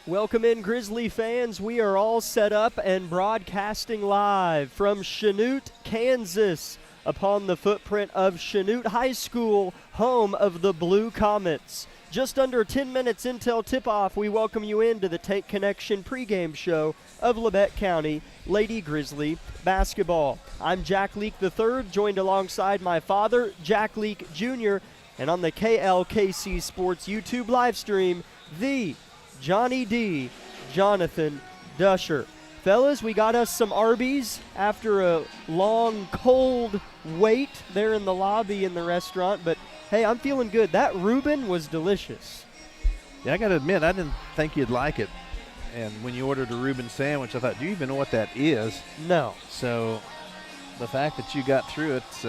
Welcome in, Grizzly fans. We are all set up and broadcasting live from Chanute, Kansas, upon the footprint of Chanute High School, home of the Blue Comets. Just under 10 minutes until tip-off, we welcome you into the Tank Connection pregame show of Labette County Lady Grizzly basketball. I'm Jack Leake III, joined alongside my father, Jack Leake Jr., and on the KLKC Sports YouTube live stream, the Johnny D. Jonathan Dusher. Fellas, we got us some Arby's after a long, cold wait there in the lobby in the restaurant, but hey, I'm feeling good. That Reuben was delicious. Yeah, I got to admit, I didn't think you'd like it. And when you ordered a Reuben sandwich, I thought, do you even know what that is? No. So the fact that you got through it's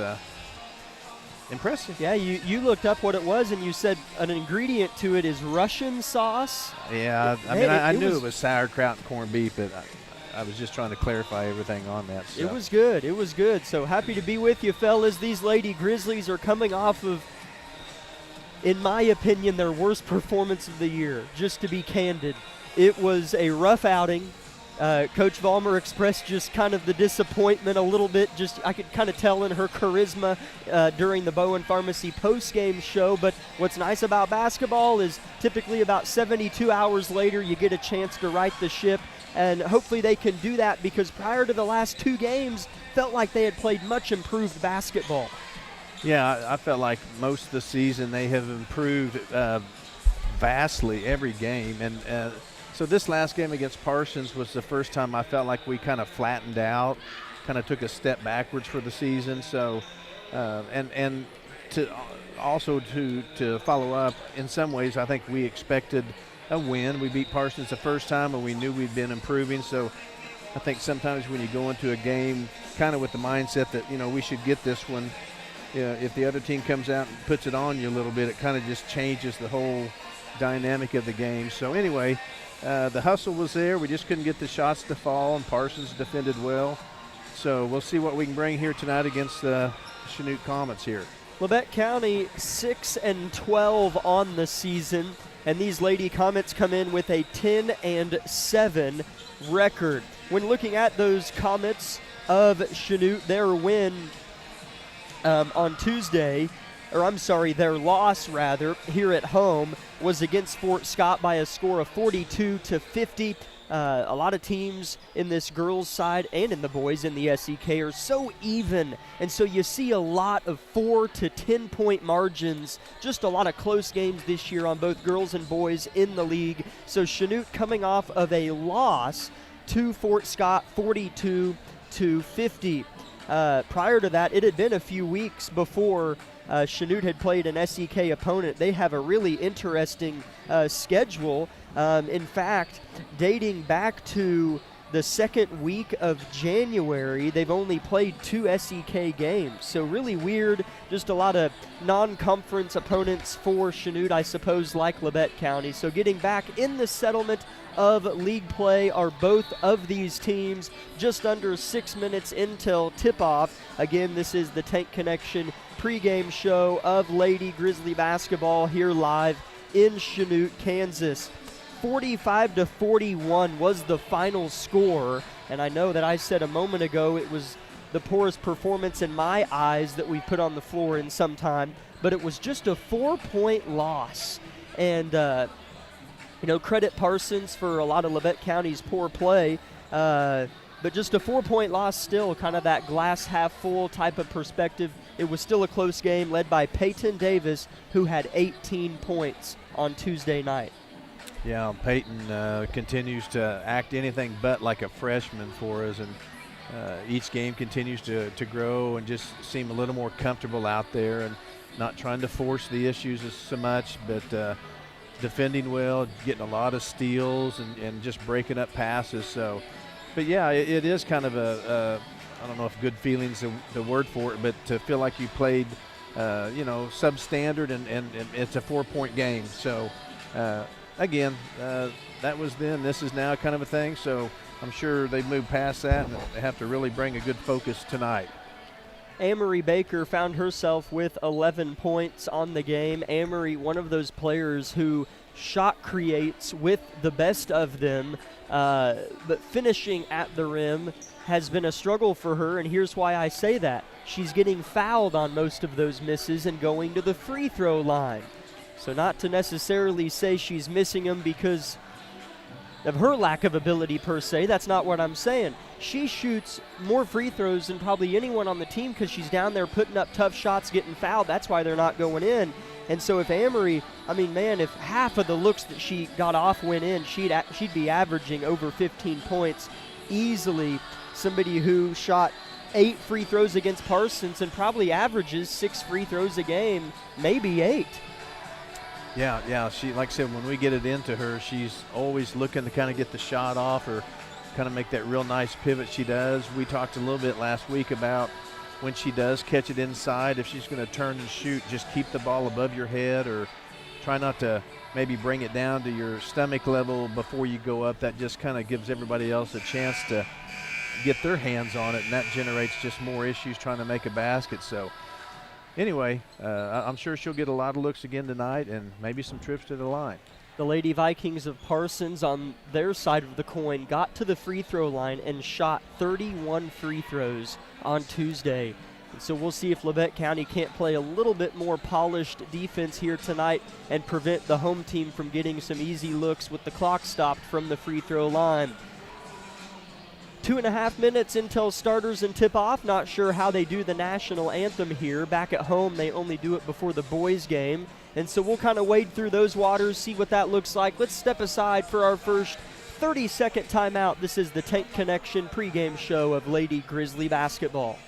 impressive. Yeah, you looked up what it was, and you said an ingredient to it is Russian sauce. Yeah, I knew it was sauerkraut and corned beef, but I was just trying to clarify everything on that. So. It was good. It was good. So happy to be with you, fellas. These Lady Grizzlies are coming off of, in my opinion, their worst performance of the year, just to be candid. It was a rough outing. Coach Vollmer expressed just kind of the disappointment a little bit. Just I could kind of tell in her charisma during the Bowen Pharmacy post-game show. But what's nice about basketball is typically about 72 hours later you get a chance to right the ship. And hopefully they can do that because prior to the last two games, felt like they had played much improved basketball. Yeah, I felt like most of the season they have improved vastly every game. And so this last game against Parsons was the first time I felt like we kind of flattened out, kind of took a step backwards for the season. So, and to also to follow up, in some ways I think we expected a win. We beat Parsons the first time, and we knew we'd been improving. So I think sometimes when you go into a game kind of with the mindset that, we should get this one, if the other team comes out and puts it on you a little bit, it kind of just changes the whole dynamic of the game. So anyway, the hustle was there. We just couldn't get the shots to fall, and Parsons defended well. So we'll see what we can bring here tonight against the Chanute Comets here. Labette County 6-12 on the season. And these Lady Comets come in with a 10-7 record. When looking at those Comets of Chanute, their win on Tuesday, their loss here at home was against Fort Scott by a score of 42-50. A lot of teams in this girls' side and in the boys in the SEK are so even, and so you see a lot of 4 to 10 point margins, just a lot of close games this year on both girls and boys in the league. So Chanute coming off of a loss to Fort Scott 42-50. Prior to that, it had been a few weeks before Chanute had played an SEK opponent. They have a really interesting schedule. In fact, dating back to the second week of January, they've only played 2 SEK games. So really weird, just a lot of non-conference opponents for Chanute, I suppose, like Labette County. So getting back in the settlement of league play are both of these teams. Just under 6 minutes until tip-off. Again, this is the Tank Connection pregame show of Lady Grizzly basketball here live in Chanute, Kansas. 45-41 was the final score, and I know that I said a moment ago it was the poorest performance in my eyes that we put on the floor in some time, but it was just a 4-point loss. And, credit Parsons for a lot of Labette County's poor play, but just a 4-point loss still, kind of that glass half full type of perspective. It was still a close game led by Peyton Davis, who had 18 points on Tuesday night. Yeah, Peyton continues to act anything but like a freshman for us, and each game continues to grow and just seem a little more comfortable out there and not trying to force the issues so much, but defending well, getting a lot of steals and just breaking up passes. So, but yeah, it is kind of I don't know if good feeling's the word for it, but to feel like you played, substandard and it's a 4-point game. So, again, that was then. This is now kind of a thing. So I'm sure they've moved past that, and they have to really bring a good focus tonight. Amory Baker found herself with 11 points on the game. Amory, one of those players who shot creates with the best of them, but finishing at the rim has been a struggle for her, and here's why I say that. She's getting fouled on most of those misses and going to the free throw line. So not to necessarily say she's missing them because of her lack of ability per se. That's not what I'm saying. She shoots more free throws than probably anyone on the team because she's down there putting up tough shots, getting fouled. That's why they're not going in. And so if Amory, if half of the looks that she got off went in, she'd be averaging over 15 points easily. Somebody who shot 8 free throws against Parsons and probably averages 6 free throws a game, maybe 8. Yeah. She, like I said, when we get it into her, she's always looking to kind of get the shot off or kind of make that real nice pivot she does. We talked a little bit last week about when she does catch it inside, if she's going to turn and shoot, just keep the ball above your head or try not to maybe bring it down to your stomach level before you go up. That just kind of gives everybody else a chance to get their hands on it, and that generates just more issues trying to make a basket. So anyway, I'm sure she'll get a lot of looks again tonight and maybe some trips to the line. The Lady Vikings of Parsons on their side of the coin got to the free throw line and shot 31 free throws on Tuesday. And so we'll see if Labette County can't play a little bit more polished defense here tonight and prevent the home team from getting some easy looks with the clock stopped from the free throw line. 2.5 minutes until starters and tip-off. Not sure how they do the national anthem here. Back at home, they only do it before the boys' game. And so we'll kind of wade through those waters, see what that looks like. Let's step aside for our first 30-second timeout. This is the Tank Connection pregame show of Lady Grizzly basketball.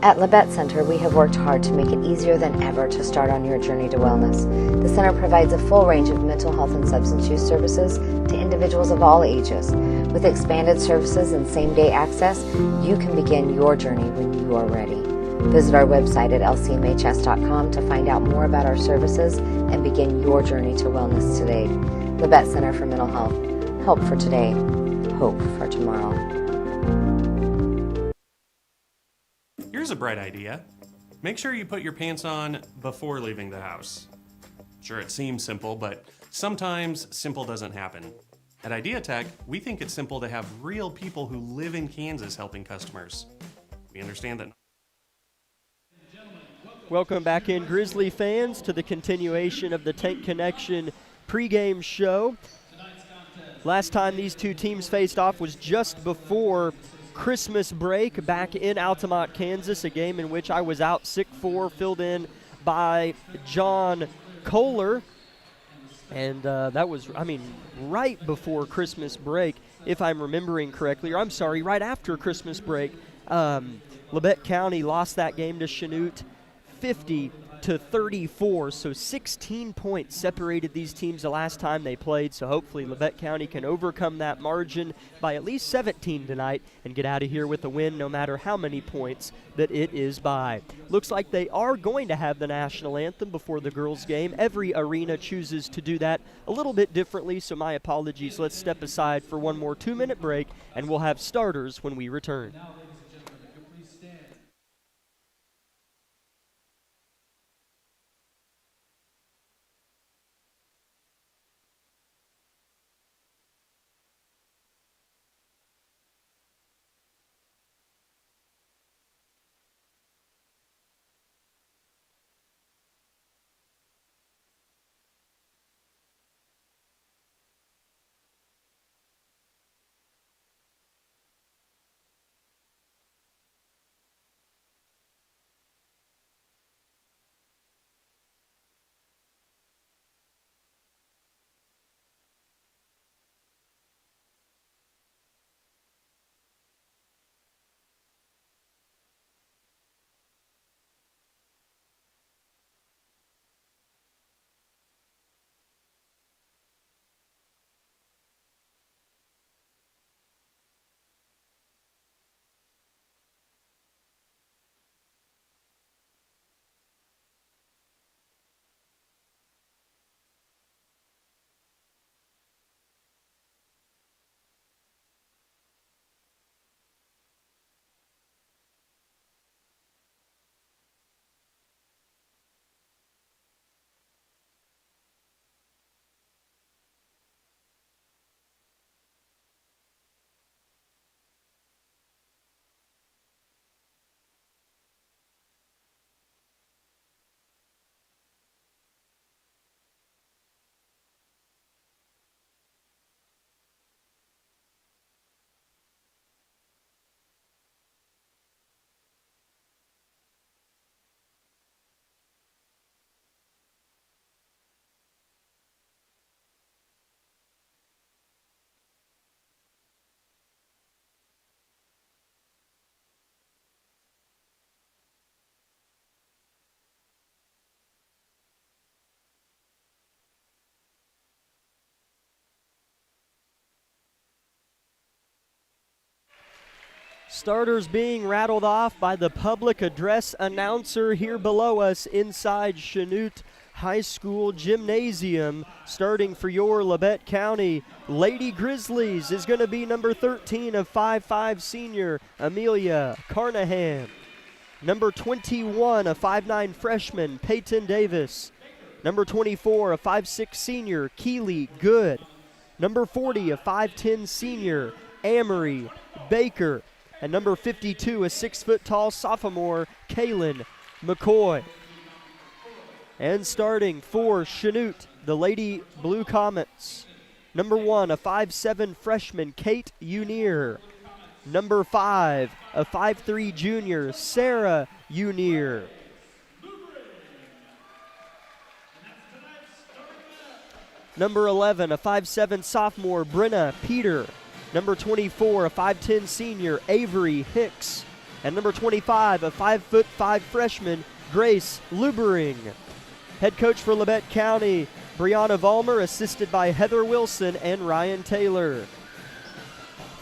At Labette Center, we have worked hard to make it easier than ever to start on your journey to wellness. The center provides a full range of mental health and substance use services to individuals of all ages. With expanded services and same-day access, you can begin your journey when you are ready. Visit our website at lcmhs.com to find out more about our services and begin your journey to wellness today. Labette Center for Mental Health. Help for today. Hope for tomorrow. Here's a bright idea. Make sure you put your pants on before leaving the house. Sure, it seems simple, but sometimes simple doesn't happen. At Idea Tech, we think it's simple to have real people who live in Kansas helping customers. We understand that. Welcome back in, Grizzly fans, to the continuation of the Tank Connection pregame show. Last time these two teams faced off was just before Christmas break back in Altamont, Kansas, a game in which I was out sick for, filled in by John Kohler. And that was, right before Christmas break, if I'm remembering correctly, or I'm sorry, right after Christmas break. Labette County lost that game to Chanute 50-34, so 16 points separated these teams the last time they played, so hopefully Labette County can overcome that margin by at least 17 tonight and get out of here with a win no matter how many points that it is by. Looks like they are going to have the national anthem before the girls' game. Every arena chooses to do that a little bit differently, so my apologies. Let's step aside for one more 2-minute break, and we'll have starters when we return. Starters being rattled off by the public address announcer here below us inside Chanute High School Gymnasium. Starting for your Labette County Lady Grizzlies is going to be number 13 of 5'5" senior Amelia Carnahan. Number 21, a 5'9" freshman Peyton Davis. Number 24, a 5'6" senior Keely Good. Number 40, a 5'10" senior Amory Baker. And number 52, a 6-foot-tall sophomore, Kaylin McCoy. And starting for Chanute, the Lady Blue Comets. Number 1, a 5'7" freshman, Kate Unier. Number 5, a 5'3" junior, Sarah Unier. Number 11, a 5'7" sophomore, Brenna Peter. Number 24, a 5'10" senior, Avery Hicks. And number 25, a 5'5" freshman, Grace Lubering. Head coach for Labette County, Brianna Vollmer, assisted by Heather Wilson and Ryan Taylor.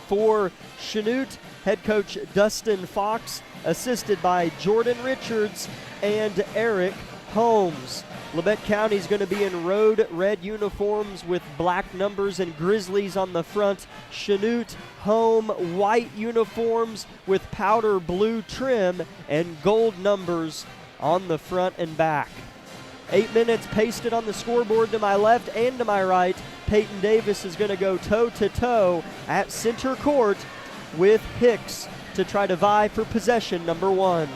For Chanute, head coach Dustin Fox, assisted by Jordan Richards and Eric Holmes. Labette County is going to be in road red uniforms with black numbers and Grizzlies on the front. Chanute home white uniforms with powder blue trim and gold numbers on the front and back. 8 minutes pasted on the scoreboard to my left and to my right. Peyton Davis is going to go toe-to-toe at center court with Hicks to try to vie for possession number 1.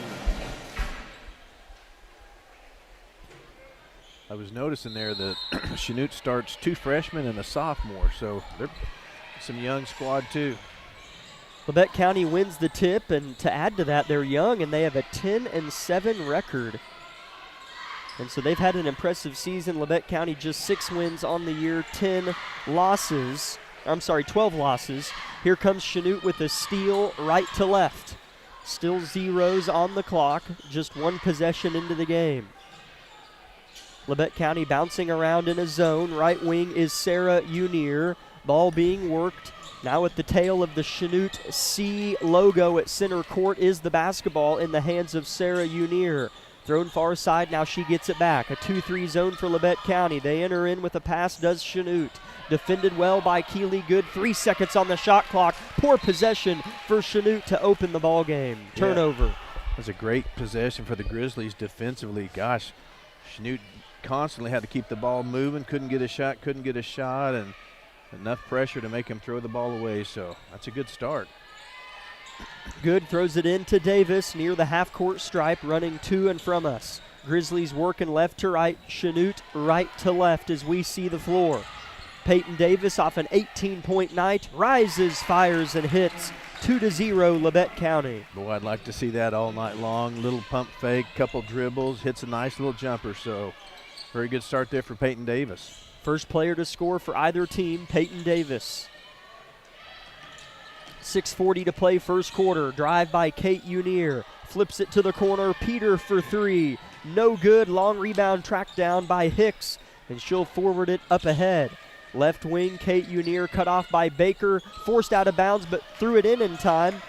I was noticing there that Chanute starts 2 freshmen and a sophomore, so they're some young squad too. Labette County wins the tip, and to add to that, they're young and they have a 10-7 record. And so they've had an impressive season. Labette County just 6 wins on the year, 12 losses. Here comes Chanute with a steal right to left. Still zeros on the clock, just 1 possession into the game. Labette County bouncing around in a zone. Right wing is Sarah Unier. Ball being worked. Now at the tail of the Chanute C logo at center court is the basketball in the hands of Sarah Unier. Thrown far side, now she gets it back. A 2-3 zone for Labette County. They enter in with a pass, does Chanute. Defended well by Keely Good. 3 seconds on the shot clock. Poor possession for Chanute to open the ball game. Turnover. Yeah. That was a great possession for the Grizzlies defensively. Gosh, Chanute constantly had to keep the ball moving, couldn't get a shot, and enough pressure to make him throw the ball away, so that's a good start. Good throws it in to Davis near the half-court stripe, running to and from us. Grizzlies working left to right, Chanute right to left as we see the floor. Peyton Davis off an 18-point night, rises, fires, and hits. 2-0 Labette County. Boy, I'd like to see that all night long. Little pump fake, couple dribbles, hits a nice little jumper, so very good start there for Peyton Davis. First player to score for either team, Peyton Davis. 6:40 to play first quarter. Drive by Kate Unier. Flips it to the corner. Peter for 3. No good. Long rebound tracked down by Hicks, and she'll forward it up ahead. Left wing, Kate Unier cut off by Baker. Forced out of bounds, but threw it in time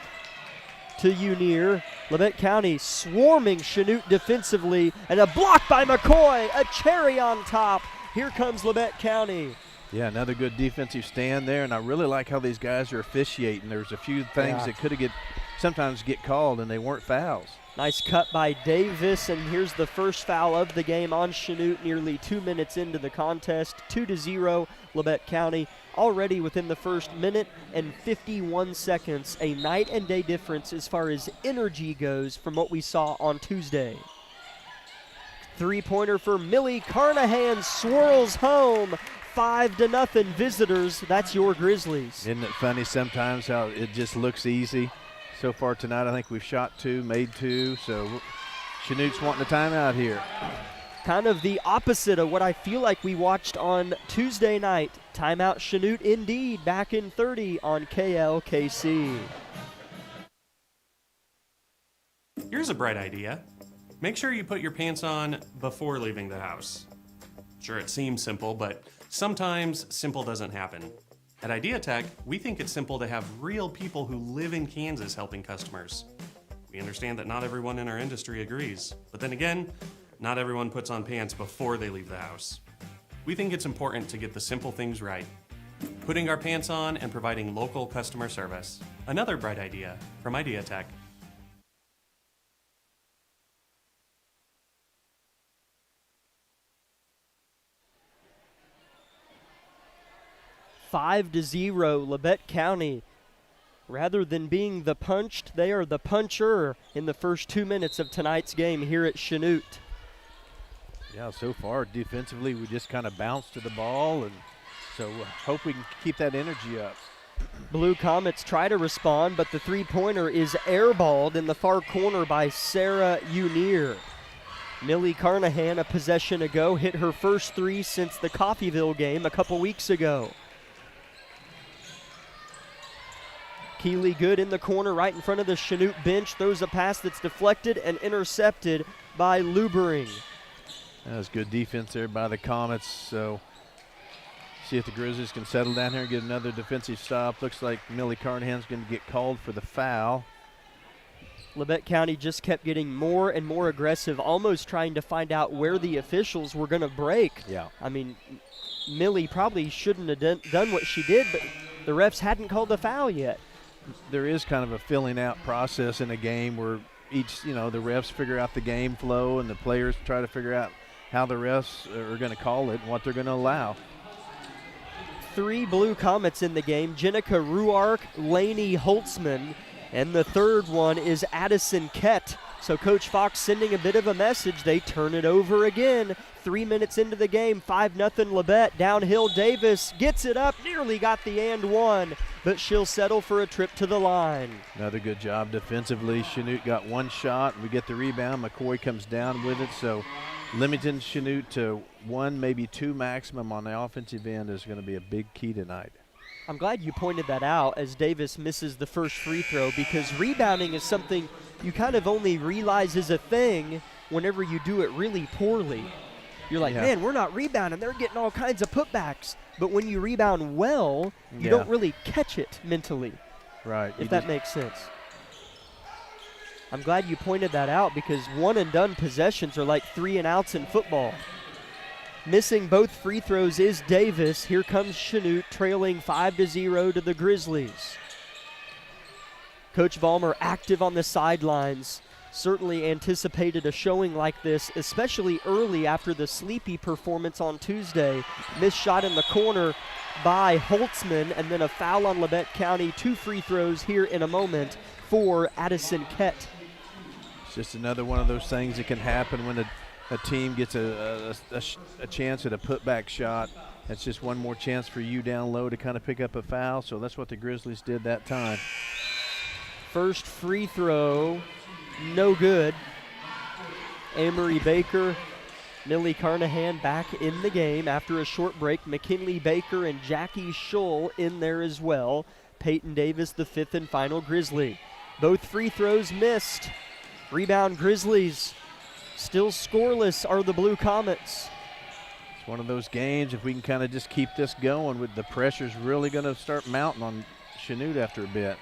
to Unier. Labette County swarming Chanute defensively, and a block by McCoy. A cherry on top. Here comes Labette County. Yeah, another good defensive stand there, and I really like how these guys are officiating. There's a few things that could have sometimes get called, and they weren't fouls. Nice cut by Davis, and here's the first foul of the game on Chanute nearly 2 minutes into the contest. 2-0 Labette County. Already within the first minute and 51 seconds, a night and day difference as far as energy goes from what we saw on Tuesday. 3-pointer for Millie Carnahan swirls home. 5-0 visitors. That's your Grizzlies. Isn't it funny sometimes how it just looks easy? So far tonight, I think we've shot 2, made 2, so Chanute's wanting a timeout here. Kind of the opposite of what I feel like we watched on Tuesday night. Timeout Chanute indeed, back in 30 on KLKC. Here's a bright idea. Make sure you put your pants on before leaving the house. Sure, it seems simple, but sometimes simple doesn't happen. At Idea Tech, we think it's simple to have real people who live in Kansas helping customers. We understand that not everyone in our industry agrees, but then again, not everyone puts on pants before they leave the house. We think it's important to get the simple things right. Putting our pants on and providing local customer service. Another bright idea from Idea Tech. Five to 0, Labette County. Rather than being the punched, they are the puncher in the first 2 minutes of tonight's game here at Chanute. Yeah, so far defensively we just kind of bounced to the ball, and so hope we can keep that energy up. Blue Comets try to respond, but the three-pointer is airballed in the far corner by Sarah Unier. Millie Carnahan, a possession ago, hit her first three since the Coffeyville game a couple weeks ago. Keely Good in the corner right in front of the Chanute bench, throws a pass that's deflected and intercepted by Lubering. That was good defense there by the Comets. So see if the Grizzlies can settle down here and get another defensive stop. Looks like Millie Carnahan's going to get called for the foul. Labette County just kept getting more and more aggressive, almost trying to find out where the officials were going to break. Yeah. I mean, Millie probably shouldn't have done what she did, but the refs hadn't called the foul yet. There is kind of a filling out process in a game where each, the refs figure out the game flow and the players try to figure out how the refs are going to call it and what they're going to allow. 3 Blue Comets in the game, Jenica Ruark, Lainey Holtzman, and the third one is Addison Kett. So Coach Fox sending a bit of a message. They turn it over again. 3 minutes into the game, 5-0 Labette. Downhill, Davis gets it up, nearly got the and one, but she'll settle for a trip to the line. Another good job defensively. Chanute got one shot. We get the rebound. McCoy comes down with it. So limiting Chanute to 1, maybe 2 maximum on the offensive end is going to be a big key tonight. I'm glad you pointed that out as Davis misses the first free throw, because rebounding is something you kind of only realize is a thing whenever you do it really poorly. You're like, man, we're not rebounding. They're getting all kinds of putbacks. But when you rebound well, you don't really catch it mentally. Right. If that makes sense. I'm glad you pointed that out, because one-and-done possessions are like 3-and-outs in football. Missing both free throws is Davis. Here comes Chanute trailing 5-0 to the Grizzlies. Coach Vollmer active on the sidelines. Certainly anticipated a showing like this, especially early after the sleepy performance on Tuesday. Missed shot in the corner by Holtzman, and then a foul on Labette County. 2 free throws here in a moment for Addison Kett. It's just another one of those things that can happen when a team gets a chance at a putback shot. That's just one more chance for you down low to kind of pick up a foul. So that's what the Grizzlies did that time. First free throw, no good. Amory Baker, Millie Carnahan back in the game after a short break. McKinley Baker and Jackie Schull in there as well. Peyton Davis, the 5th and final Grizzly. Both free throws missed. Rebound Grizzlies. Still scoreless are the Blue Comets. It's one of those games, if we can kind of just keep this going, with the pressure's really going to start mounting on Chanute after a bit.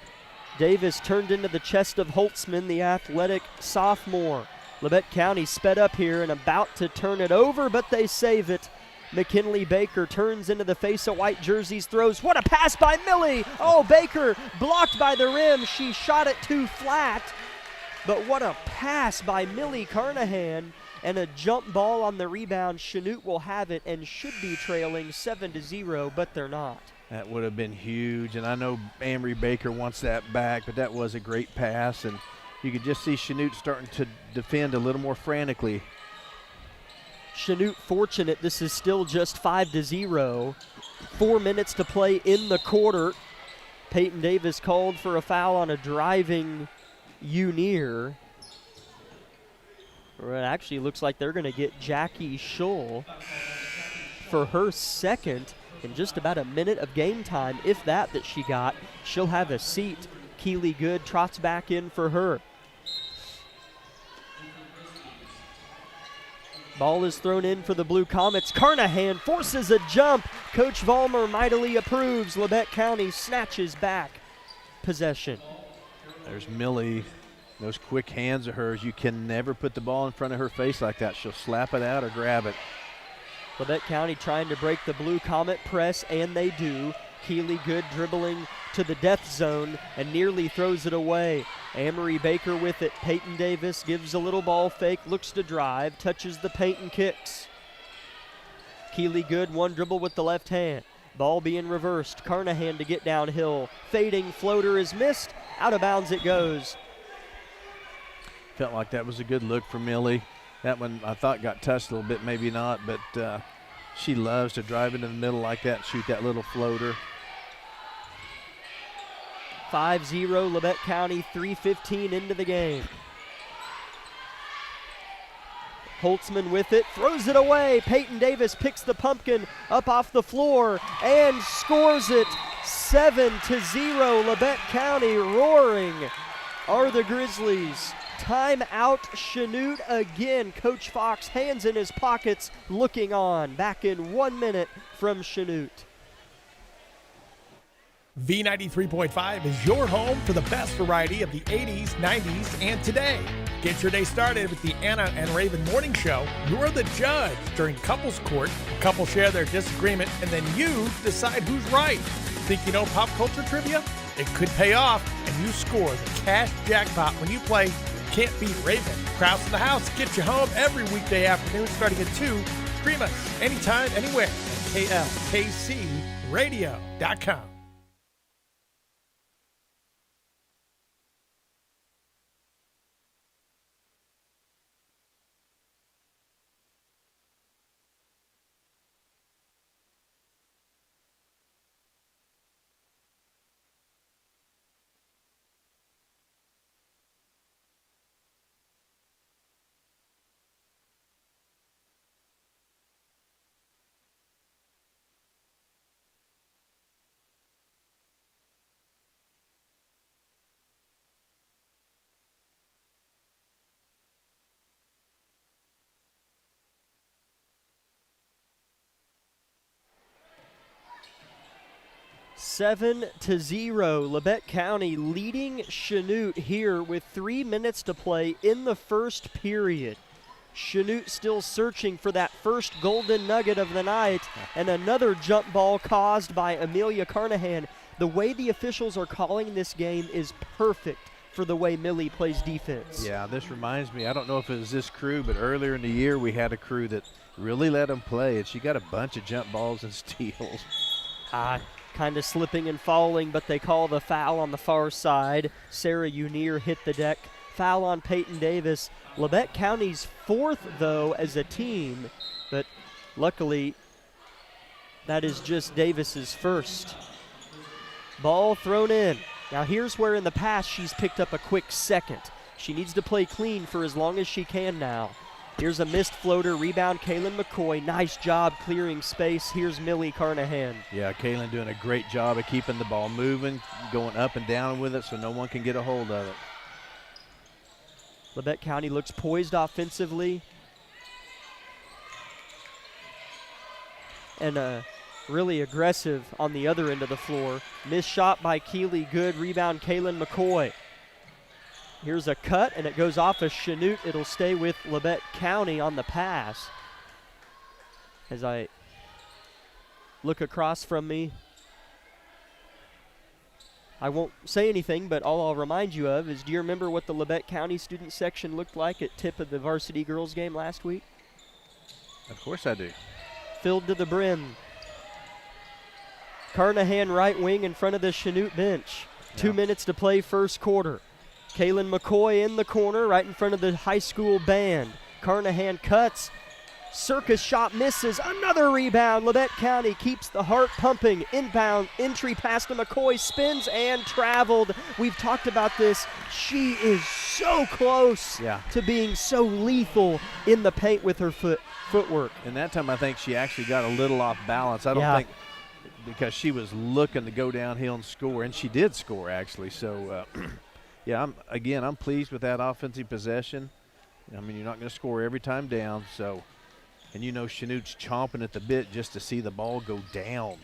Davis turned into the chest of Holtzman, the athletic sophomore. Labette County sped up here and about to turn it over, but they save it. McKinley Baker turns into the face of white jerseys, throws. What a pass by Millie! Oh, Baker blocked by the rim. She shot it too flat. But what a pass by Millie Carnahan, and a jump ball on the rebound. Chanute will have it and should be trailing 7-0, but they're not. That would have been huge, and I know Amory Baker wants that back, but that was a great pass, and you could just see Chanute starting to defend a little more frantically. Chanute fortunate this is still just 5-0. 4 minutes to play in the quarter. Peyton Davis called for a foul on a driving Unier. It actually looks like they're going to get Jackie Schull for her second in just about a minute of game time, if that she got. She'll have a seat. Keely Good trots back in for her. Ball is thrown in for the Blue Comets. Carnahan forces a jump, Coach Vollmer mightily approves. Labette County snatches back possession. There's Millie. Those quick hands of hers, you can never put the ball in front of her face like that. She'll slap it out or grab it. Labette County trying to break the Blue Comet press, and they do. Keely Good dribbling to the death zone and nearly throws it away. Amory Baker with it. Peyton Davis gives a little ball fake, looks to drive, touches the paint and kicks. Keely Good, one dribble with the left hand. Ball being reversed. Carnahan to get downhill. Fading floater is missed. Out of bounds it goes. Felt like that was a good look for Millie. That one I thought got touched a little bit, maybe not, but she loves to drive into the middle like that and shoot that little floater. 5-0 Labette County, 3:15 into the game. Holtzman with it, throws it away. Peyton Davis picks the pumpkin up off the floor and scores it. 7-0 Labette County. Roaring are the Grizzlies. Timeout Chanute again. Coach Fox, hands in his pockets, looking on. Back in 1 minute from Chanute. V93.5 is your home for the best variety of the 80s, 90s, and today. Get your day started with the Anna and Raven Morning Show. You're the judge during couples court. Couples share their disagreement, and then you decide who's right. Think you know pop culture trivia? It could pay off, and you score the cash jackpot when you play Can't Beat Raven. Kraus in the house gets you home every weekday afternoon starting at 2. Stream us anytime, anywhere at klkcradio.com. Seven to 0, Labette County leading Chanute here with 3 minutes to play in the first period. Chanute still searching for that first golden nugget of the night, and another jump ball caused by Amelia Carnahan. The way the officials are calling this game is perfect for the way Millie plays defense. Yeah, this reminds me, I don't know if it was this crew, but earlier in the year we had a crew that really let them play, and she got a bunch of jump balls and steals. Kind of slipping and falling, but they call the foul on the far side. Sarah Unier hit the deck. Foul on Peyton Davis. Labette County's fourth, though, as a team, but luckily that is just Davis's first. Ball thrown in. Now here's where in the past she's picked up a quick second. She needs to play clean for as long as she can now. Here's a missed floater, rebound Kaylin McCoy. Nice job clearing space. Here's Millie Carnahan. Yeah, Kaylin doing a great job of keeping the ball moving, going up and down with it so no one can get a hold of it. Labette County looks poised offensively. And really aggressive on the other end of the floor. Missed shot by Keely Good, rebound Kaylin McCoy. Here's a cut, and it goes off of Chanute. It'll stay with Labette County on the pass. As I look across from me, I won't say anything, but all I'll remind you of is, do you remember what the Labette County student section looked like at tip of the varsity girls game last week? Of course I do. Filled to the brim. Carnahan right wing in front of the Chanute bench. 2 minutes to play first quarter. Kaylin McCoy in the corner right in front of the high school band. Carnahan cuts. Circus shot misses. Another rebound. Labette County keeps the heart pumping. Inbound entry pass to McCoy. Spins and traveled. We've talked about this. She is so close to being so lethal in the paint with her footwork. And that time I think she actually got a little off balance. I don't think because she was looking to go downhill and score, and she did score actually. So, yeah, I'm pleased with that offensive possession. I mean, you're not going to score every time down, so And you know Chanute's chomping at the bit just to see the ball go down.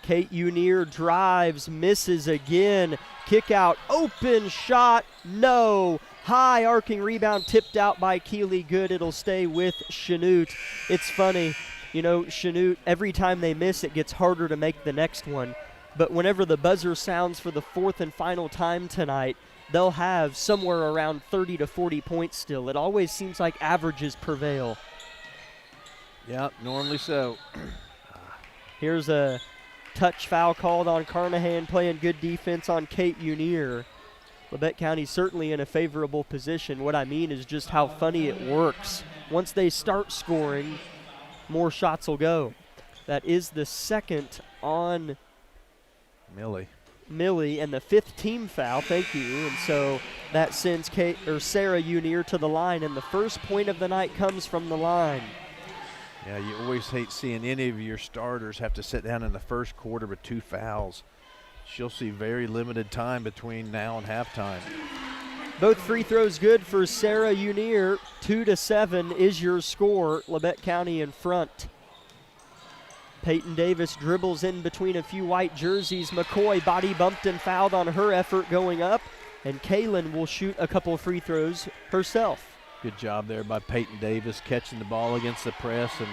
Kate Unier drives, misses again. Kick out, open shot, no. High arcing rebound tipped out by Keeley. Good, it'll stay with Chanute. It's funny, you know, Chanute, every time they miss, it gets harder to make the next one. But whenever the buzzer sounds for the fourth and final time tonight, they'll have somewhere around 30 to 40 points still. It always seems like averages prevail. Yeah, normally so. Here's a touch foul called on Carnahan, playing good defense on Kate Unier. Labette County certainly in a favorable position. What I mean is just how funny it works. Once they start scoring, more shots will go. That is the second on Millie and the fifth team foul. Thank you. And so that sends Sarah Unier to the line, and the first point of the night comes from the line. Yeah, you always hate seeing any of your starters have to sit down in the first quarter with 2 fouls. She'll see very limited time between now and halftime. Both free throws good for Sarah Unier. 2-7 is your score. Labette County in front. Peyton Davis dribbles in between a few white jerseys. McCoy body bumped and fouled on her effort going up. And Kaylin will shoot a couple of free throws herself. Good job there by Peyton Davis, catching the ball against the press and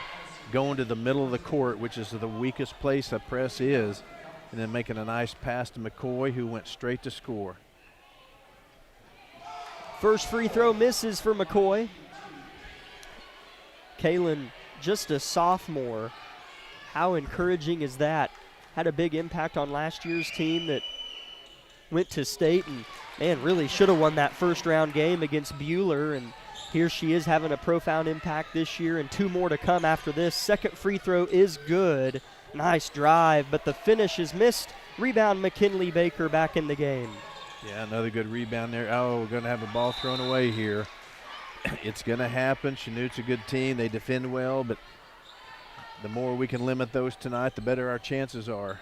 going to the middle of the court, which is the weakest place a press is, and then making a nice pass to McCoy, who went straight to score. First free throw misses for McCoy. Kaylin, just a sophomore. How encouraging is that? Had a big impact on last year's team that went to state and, man, really should have won that first round game against Buhler. And here she is having a profound impact this year, and 2 more to come after this. Second free throw is good. Nice drive, but the finish is missed. Rebound, McKinley Baker back in the game. Yeah, another good rebound there. Oh, we're going to have a ball thrown away here. It's going to happen. Chanute's a good team. They defend well, but the more we can limit those tonight, the better our chances are.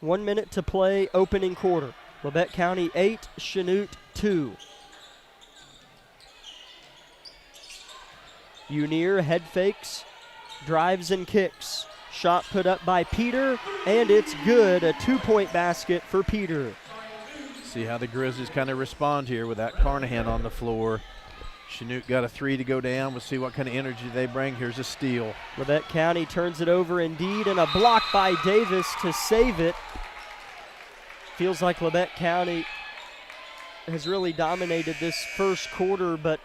1 minute to play, opening quarter. Labette County 8, Chanute 2. Unier head fakes, drives and kicks. Shot put up by Peter, and it's good. A 2-point basket for Peter. See how the Grizzlies kind of respond here with that Carnahan on the floor. Chanute got a 3 to go down. We'll see what kind of energy they bring. Here's a steal. Labette County turns it over indeed, and a block by Davis to save it. Feels like Labette County has really dominated this first quarter, but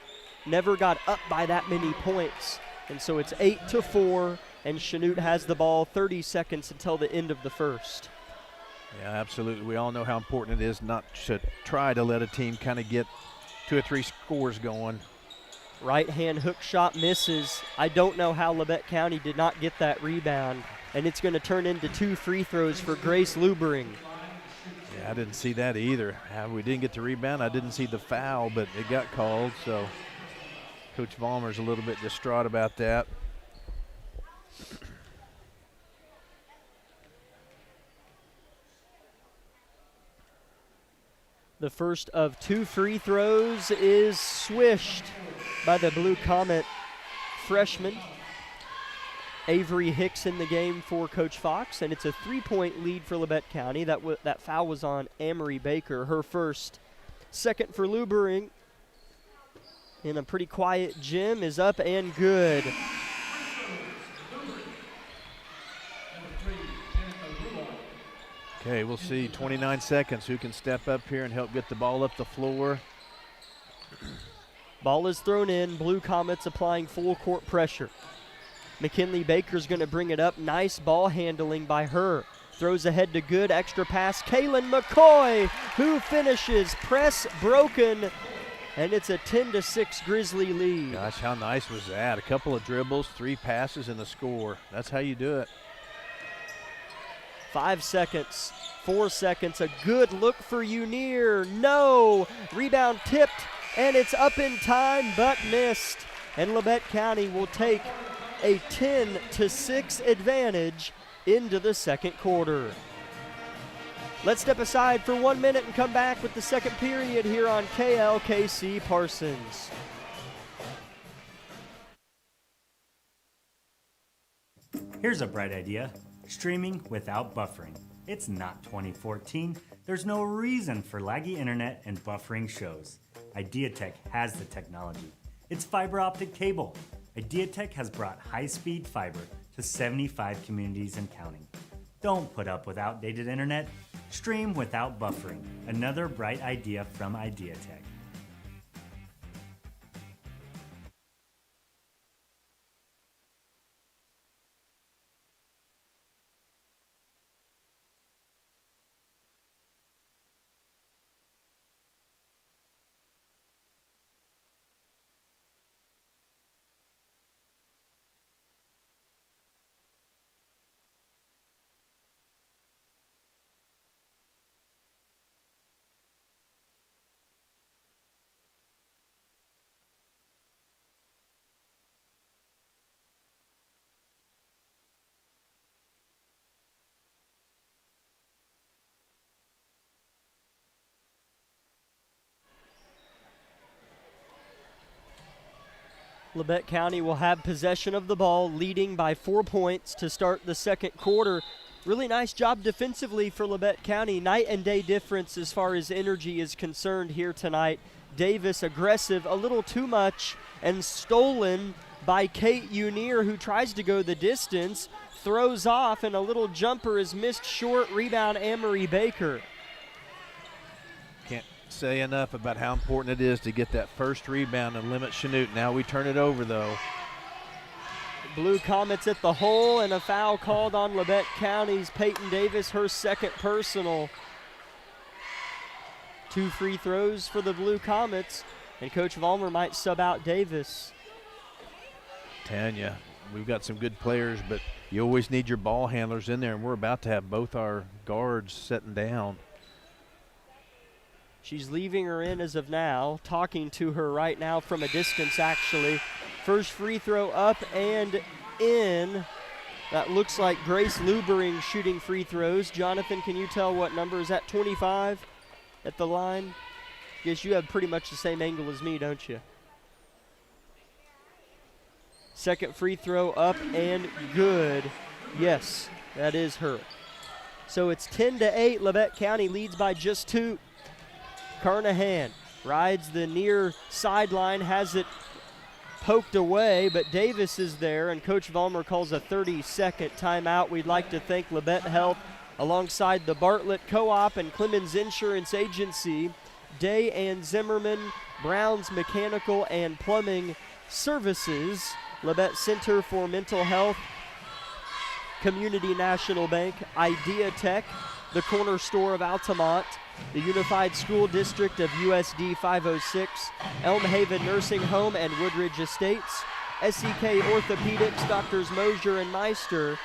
never got up by that many points. And so it's 8-4, and Chanute has the ball. 30 seconds until the end of the first. Yeah, absolutely. We all know how important it is not to try to let a team kind of get 2 or 3 scores going. Right-hand hook shot misses. I don't know how Labette County did not get that rebound, and it's going to turn into 2 free throws for Grace Lubering. Yeah, I didn't see that either. We didn't get the rebound. I didn't see the foul, but it got called, so Coach Vollmer's a little bit distraught about that. The first of 2 free throws is swished by the Blue Comet freshman. Avery Hicks in the game for Coach Fox, and it's a 3-point lead for Labette County. That foul was on Amory Baker, her first. Second for Lubering in a pretty quiet gym is up and good. Okay, we'll see 29 seconds. Who can step up here and help get the ball up the floor? Ball is thrown in. Blue Comets applying full court pressure. McKinley Baker's going to bring it up. Nice ball handling by her. Throws ahead to good. Extra pass. Kaylin McCoy, who finishes. Press broken. And it's a 10-6 Grizzly lead. Gosh, how nice was that? A couple of dribbles, 3 passes, and the score. That's how you do it. 5 seconds, 4 seconds, a good look for Unier. No, rebound tipped, and it's up in time, but missed. And Labette County will take a 10-6 advantage into the second quarter. Let's step aside for 1 minute and come back with the second period here on KLKC Parsons. Here's a bright idea: streaming without buffering. It's not 2014. There's no reason for laggy internet and buffering shows. IdeaTech has the technology. It's fiber optic cable. IdeaTech has brought high-speed fiber to 75 communities and counting. Don't put up with outdated internet. Stream without buffering. Another bright idea from IdeaTech. Labette County will have possession of the ball, leading by 4 points to start the second quarter. Really nice job defensively for Labette County. Night and day difference as far as energy is concerned here tonight. Davis aggressive, a little too much, and stolen by Kate Unier, who tries to go the distance, throws off, and a little jumper is missed short. Rebound, Amory Baker. Can't say enough about how important it is to get that first rebound and limit Chanute. Now we turn it over, though. Blue Comets at the hole, and a foul called on Labette County's Peyton Davis, her second personal. 2 free throws for the Blue Comets, and Coach Vollmer might sub out Davis. Tanya, we've got some good players, but you always need your ball handlers in there, and we're about to have both our guards setting down. She's leaving her in as of now, talking to her right now from a distance, actually. First free throw up and in. That looks like Grace Lubering shooting free throws. Jonathan, can you tell what number? Is that 25 at the line? Guess you have pretty much the same angle as me, don't you? Second free throw up and good. Yes, that is her. So it's 10-8. Labette County leads by just 2. Carnahan rides the near sideline, has it poked away, but Davis is there, and Coach Vollmer calls a 30-second timeout. We'd like to thank Labette Health alongside the Bartlett Co-op and Clemens Insurance Agency, Day and Zimmerman, Brown's Mechanical and Plumbing Services, Labette Center for Mental Health, Community National Bank, IdeaTech, the corner store of Altamont, the Unified School District of USD 506, Elm Haven Nursing Home and Woodridge Estates, SEK Orthopedics, Doctors Mosier and Meister,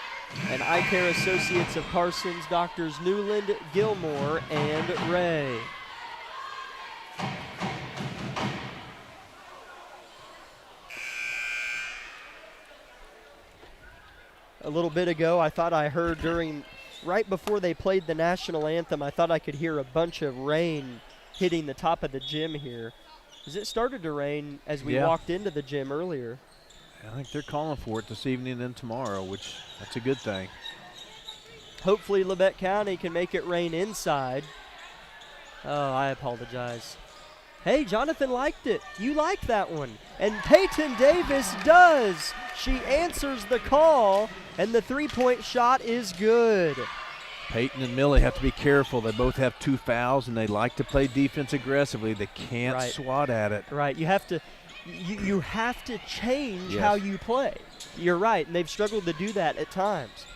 and Eye Care Associates of Parsons, Doctors Newland, Gilmore, and Ray. A little bit ago, I thought I heard right before they played the national anthem, I thought I could hear a bunch of rain hitting the top of the gym here. Because it started to rain as we walked into the gym earlier. I think they're calling for it this evening and tomorrow, which that's a good thing. Hopefully Labette County can make it rain inside. Oh, I apologize. Hey, Jonathan liked it. You liked that one. And Peyton Davis does. She answers the call, and the three-point shot is good. Peyton and Millie have to be careful. They both have 2 fouls, and they like to play defense aggressively. They can't swat at it. Right. You have to change how you play. You're right, and they've struggled to do that at times.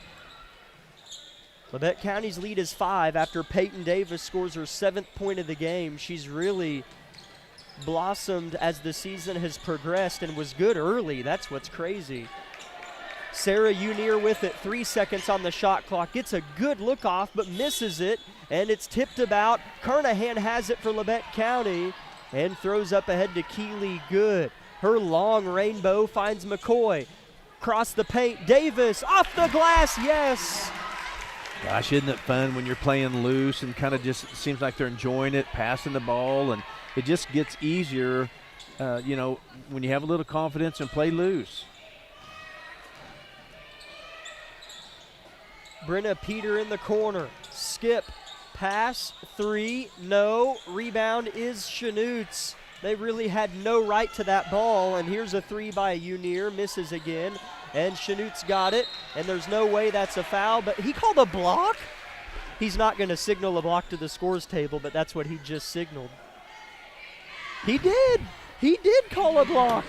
Labette County's lead is 5 after Peyton Davis scores her 7th point of the game. She's really blossomed as the season has progressed and was good early. That's what's crazy. Sarah Unier with it, 3 seconds on the shot clock. Gets a good look off, but misses it, and it's tipped about. Carnahan has it for Labette County and throws up ahead to Keeley Good. Her long rainbow finds McCoy. Cross the paint, Davis off the glass, yes! Gosh, isn't it fun when you're playing loose and kind of just seems like they're enjoying it, passing the ball, and it just gets easier, when you have a little confidence and play loose. Brenna Peter in the corner. Skip, pass, 3, no. Rebound is Chanute's. They really had no right to that ball, and here's a 3 by Unir, misses again, and Chanute's got it, and there's no way that's a foul, but he called a block? He's not going to signal a block to the scores table, but that's what he just signaled. He did call a block.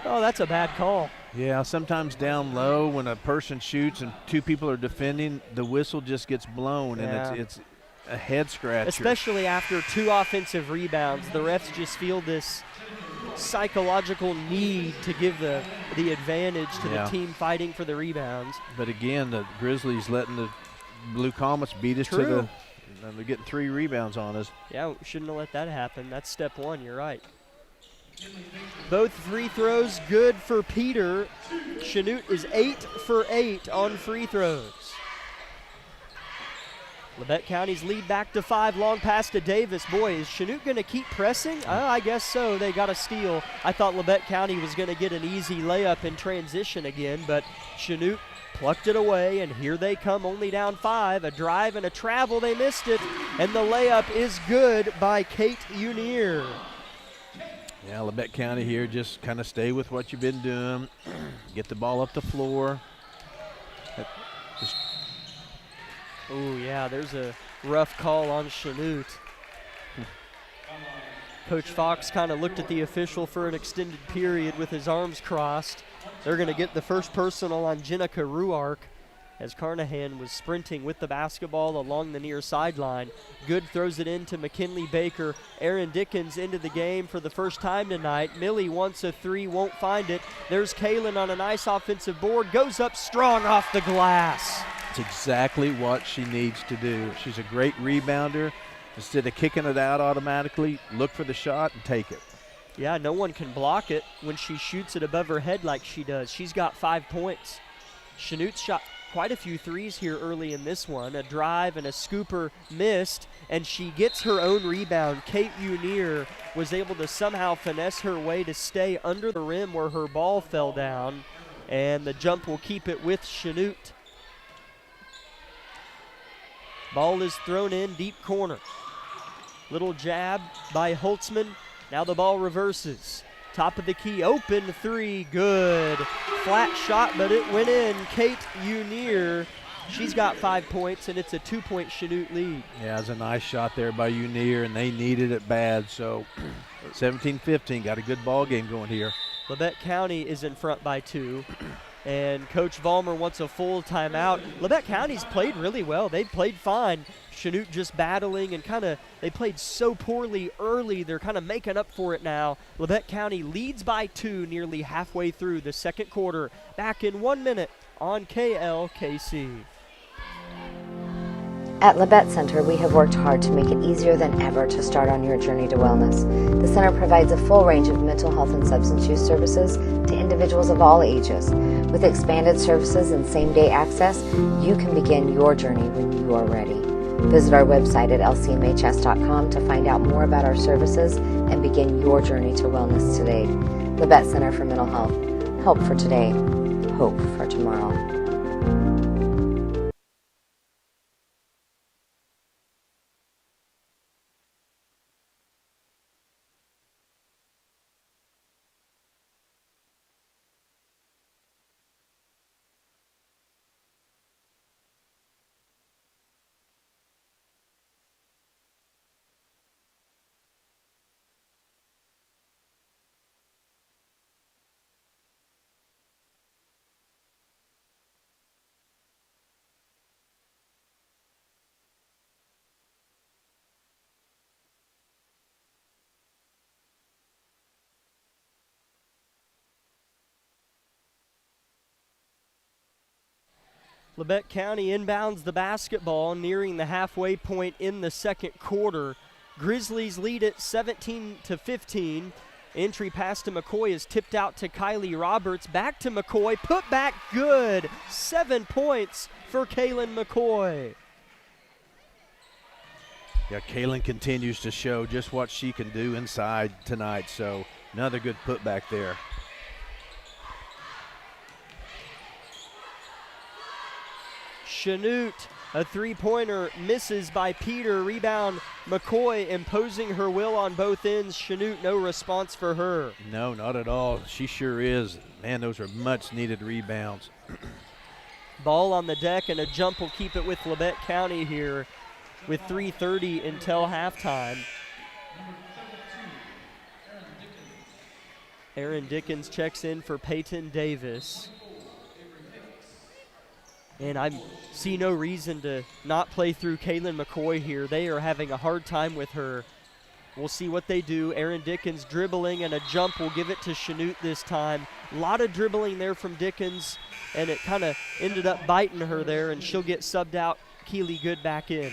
Oh, that's a bad call. Yeah, sometimes down low when a person shoots and two people are defending, the whistle just gets blown, and it's a head scratcher. Especially after 2 offensive rebounds, the refs just feel this psychological need to give the advantage to the team fighting for the rebounds. But again, the Grizzlies letting the Blue Comets beat us to they're getting 3 rebounds on us. Yeah, we shouldn't have let that happen. That's step 1, you're right. Both free throws good for Peter. Chanute is 8 for 8 on free throws. Labette County's lead back to 5. Long pass to Davis. Boy, is Chanute going to keep pressing? I guess so. They got a steal. I thought Labette County was going to get an easy layup in transition again, but Chanute plucked it away, and here they come, only down 5. A drive and a travel. They missed it, and the layup is good by Kate Unir. Yeah, Labette County here, just kind of stay with what you've been doing. Get the ball up the floor. Oh, yeah, there's a rough call on Chanute. Coach Fox kind of looked at the official for an extended period with his arms crossed. They're going to get the first personal on Jenica Ruark as Carnahan was sprinting with the basketball along the near sideline. Good throws it in to McKinley Baker. Aaron Dickens into the game for the first time tonight. Millie wants a 3, won't find it. There's Kaylin on a nice offensive board. Goes up strong off the glass. It's exactly what she needs to do. She's a great rebounder. Instead of kicking it out automatically, look for the shot and take it. Yeah, no one can block it when she shoots it above her head like she does. She's got 5 points. Chanute shot quite a few threes here early in this one. A drive and a scooper missed, and she gets her own rebound. Kate Unir was able to somehow finesse her way to stay under the rim where her ball fell down, and the jump will keep it with Chanute. Ball is thrown in deep corner. Little jab by Holtzman. Now the ball reverses. Top of the key, open 3, good. Flat shot, but it went in. Kate Unir, she's got 5 points, and it's a 2-point Chanute lead. Yeah, it was a nice shot there by Unir, and they needed it bad. So 17-15, got a good ball game going here. Labette County is in front by 2. And Coach Vollmer wants a full timeout. Labette County's played really well. They played fine. Chanute just battling and they played so poorly early. They're kind of making up for it now. Labette County leads by 2 nearly halfway through the second quarter. Back in 1 minute on KLKC. At Labette Center, we have worked hard to make it easier than ever to start on your journey to wellness. The center provides a full range of mental health and substance use services to individuals of all ages. With expanded services and same-day access, you can begin your journey when you are ready. Visit our website at lcmhs.com to find out more about our services and begin your journey to wellness today. Labette Center for Mental Health. Help for today. Hope for tomorrow. Labette County inbounds the basketball, nearing the halfway point in the second quarter. Grizzlies lead it 17-15. Entry pass to McCoy is tipped out to Kylie Roberts. Back to McCoy, put back good. 7 points for Kaylin McCoy. Yeah, Kaylin continues to show just what she can do inside tonight, so another good putback there. Chanute, a three-pointer misses by Peter. Rebound, McCoy imposing her will on both ends. Chanute, no response for her. No, not at all. She sure is. Man, those are much-needed rebounds. Ball on the deck, and a jump will keep it with Labette County here with 3:30 until halftime. Aaron Dickens checks in for Peyton Davis. And I see no reason to not play through Kaylin McCoy here. They are having a hard time with her. We'll see what they do. Aaron Dickens dribbling, and a jump will give it to Chanute this time. A lot of dribbling there from Dickens, and it kind of ended up biting her there, and she'll get subbed out. Keely Good back in.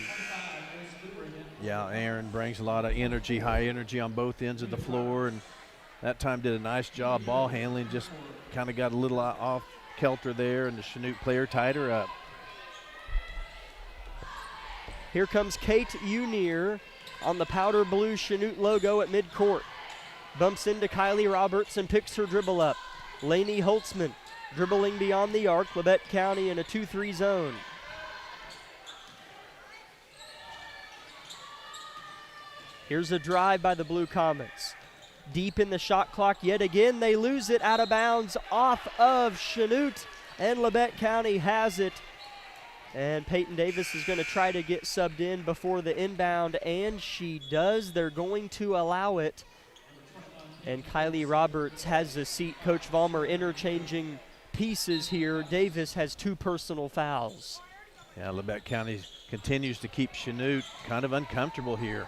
Yeah, Aaron brings a lot of energy, high energy on both ends of the floor, and that time did a nice job ball handling, just kind of got a little off kelter there, and the Chanute player tied her up. Here comes Kate Unier on the powder blue Chanute logo at midcourt. Bumps into Kylie Roberts and picks her dribble up. Lainey Holtzman dribbling beyond the arc. Labette County in a 2-3 zone. Here's a drive by the Blue Comets. Deep in the shot clock yet again. They lose it out of bounds off of Chanute, and Labette County has it. And Peyton Davis is going to try to get subbed in before the inbound, and she does. They're going to allow it. And Kylie Roberts has a seat. Coach Vollmer interchanging pieces here. Davis has 2 personal fouls. Yeah, Labette County continues to keep Chanute kind of uncomfortable here.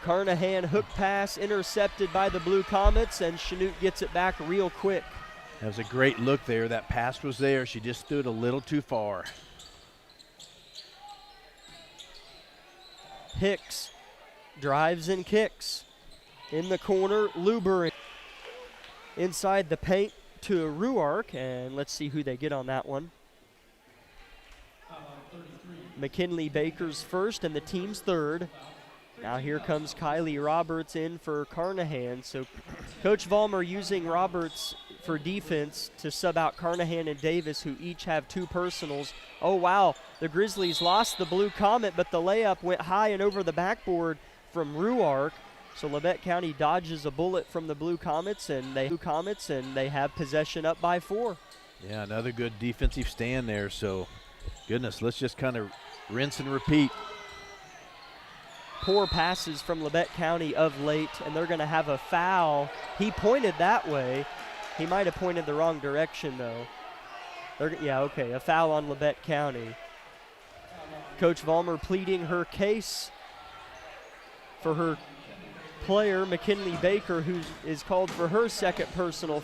Carnahan hook pass intercepted by the Blue Comets, and Chanute gets it back real quick. That was a great look there. That pass was there. She just stood a little too far. Hicks drives and kicks. In the corner, Luber inside the paint to Ruark, and let's see who they get on that one. McKinley Baker's first and the team's third. Now here comes Kylie Roberts in for Carnahan. So Coach Vollmer using Roberts for defense to sub out Carnahan and Davis, who each have 2 personals. Oh, wow. The Grizzlies lost the Blue Comet, but the layup went high and over the backboard from Ruark. So Labette County dodges a bullet from the Blue Comets, and they have possession up by 4. Yeah, another good defensive stand there. So, goodness, let's just kind of rinse and repeat. Poor passes from Labette County of late, and they're going to have a foul. He pointed that way. He might have pointed the wrong direction, though. A foul on Labette County. Coach Vollmer pleading her case for her player, McKinley Baker, who is called for her second personal